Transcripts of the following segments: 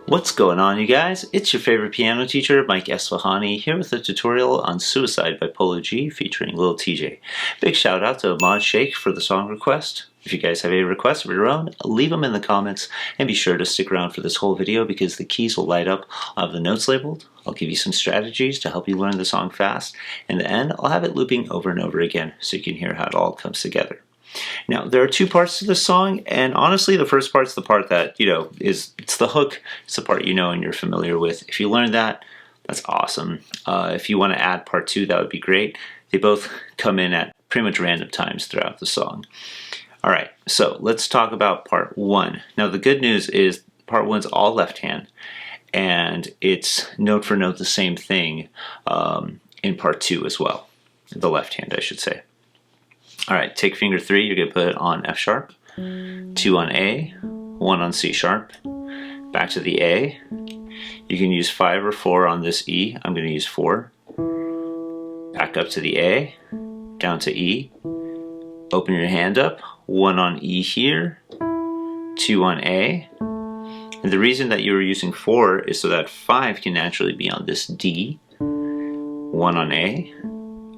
What's going on, you guys? It's your favorite piano teacher, Mike Esfahani, here with a tutorial on Suicide by Polo featuring Lil Tjay. Big shout out to Ahmad Sheikh for the song request. If you guys have any requests of your own, leave them in the comments, and be sure to stick around for this whole video because the keys will light up. I'll have the notes labeled, I'll give you some strategies to help you learn the song fast, and in the end, I'll have it looping over and over again so you can hear how it all comes together. Now, there are two parts to this song, and honestly, the first part's the part that, it's the hook. It's the part you know and you're familiar with. If you learn that, that's awesome. If you want to add part two, that would be great. They both come in at pretty much random times throughout the song. All right, so let's talk about part one. Now, the good news is part one's all left hand, and it's note for note the same thing in part two as well. The left hand, I should say. All right, take finger 3, you're going to put it on F sharp, 2 on A, 1 on C sharp, back to the A. You can use 5 or 4 on this E. I'm going to use 4. Back up to the A, down to E. Open your hand up, 1 on E here, 2 on A. And the reason that you were using 4 is so that 5 can naturally be on this D, 1 on A.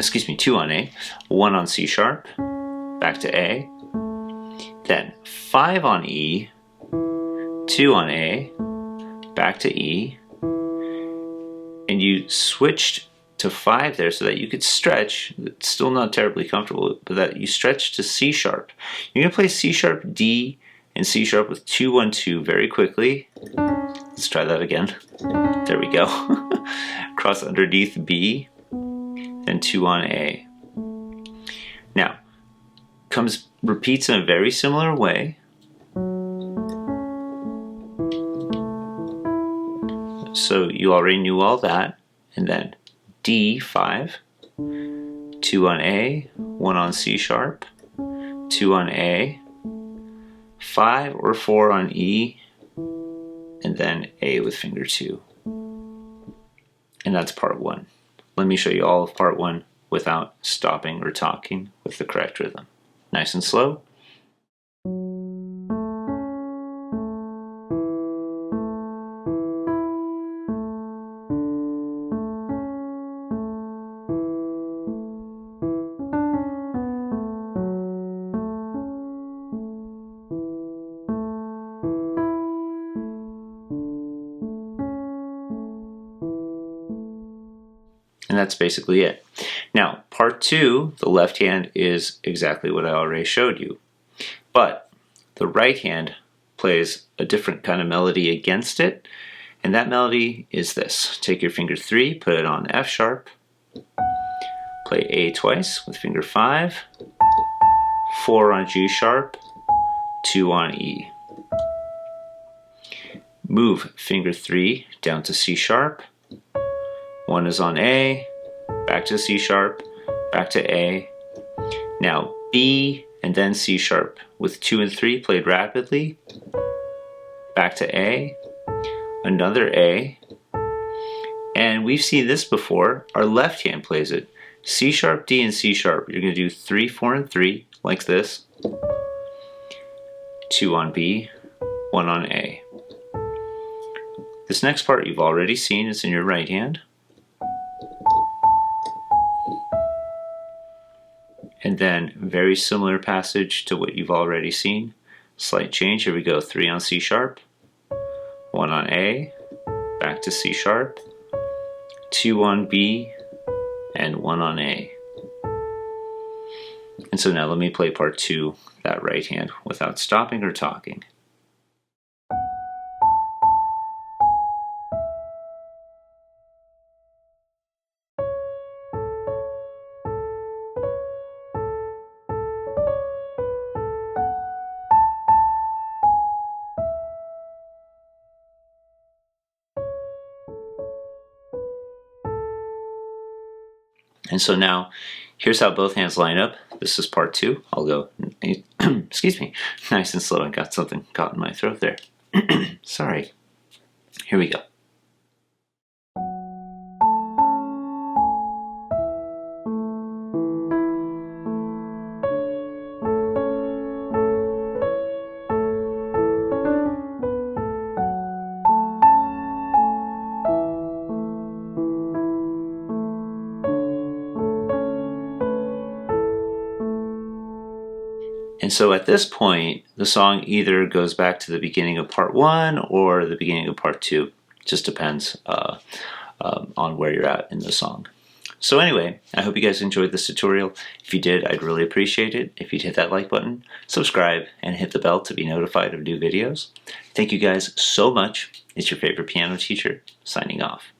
2 on A, 1 on C sharp, back to A, then 5 on E, 2 on A, back to E, and you switched to 5 there so that you could stretch. It's still not terribly comfortable, but that you stretch to C sharp. You're going to play C sharp, D, and C sharp with 2, 1, 2 very quickly. Let's try that again. There we go. Cross underneath B, and 2 on A. Now, repeats in a very similar way. So you already knew all that. And then D, 5, 2 on A, 1 on C sharp, 2 on A, 5 or 4 on E, and then A with finger 2. And that's part 1. Let me show you all of part 1 without stopping or talking with the correct rhythm. Nice and slow. And that's basically it. Now, part 2, the left hand is exactly what I already showed you. But the right hand plays a different kind of melody against it. And that melody is this. Take your finger 3, put it on F sharp. Play A twice with finger 5. 4 on G sharp. 2 on E. Move finger 3 down to C sharp. 1 is on A, back to C sharp, back to A. Now B and then C sharp with 2 and 3 played rapidly. Back to A, another A. And we've seen this before. Our left hand plays it. C sharp, D, and C sharp. You're going to do 3, 4, and 3 like this. 2 on B, 1 on A. This next part you've already seen. It's in your right hand. And then very similar passage to what you've already seen. Slight change. Here we go. 3 on C sharp, 1 on A, back to C sharp, 2 on B, and 1 on A. And so now let me play part 2, that right hand, without stopping or talking. And so now, here's how both hands line up. This is part 2. I'll go, excuse me, nice and slow. I got something caught in my throat there. Sorry. Here we go. And so at this point, the song either goes back to the beginning of part 1 or the beginning of part 2. Just depends on where you're at in the song. So anyway, I hope you guys enjoyed this tutorial. If you did, I'd really appreciate it if you'd hit that like button, subscribe, and hit the bell to be notified of new videos. Thank you guys so much. It's your favorite piano teacher, signing off.